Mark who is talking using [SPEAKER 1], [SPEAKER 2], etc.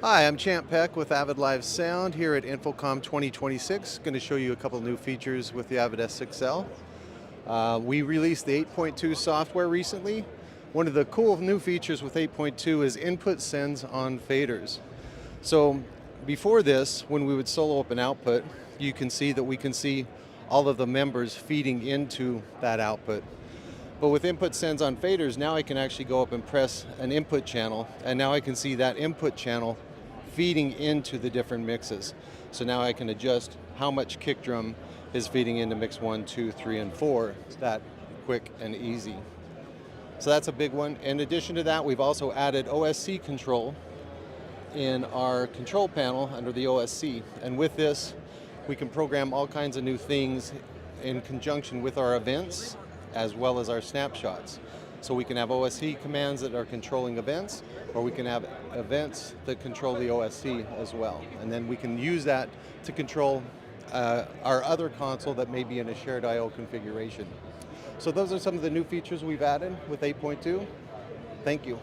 [SPEAKER 1] Hi, I'm Champ Peck with Avid Live Sound here at InfoComm 2026. Going to show you a couple new features with the Avid S6L. We released the 8.2 software recently. One of the cool new features with 8.2 is input sends on faders. So before this, when we would solo up an output, you can see that we can see all of the members feeding into that output. But with input sends on faders, now I can actually go up and press an input channel, and now I can see that input channel feeding into the different mixes. So now I can adjust how much kick drum is feeding into mix 1, 2, 3, and 4. It's that quick and easy. So that's a big one. In addition to that, we've also added OSC control in our control panel under the OSC. And with this, we can program all kinds of new things in conjunction with our events as well as our snapshots. So we can have OSC commands that are controlling events, or we can have events that control the OSC as well. And then we can use that to control our other console that may be in a shared I/O configuration. So those are some of the new features we've added with 8.2. Thank you.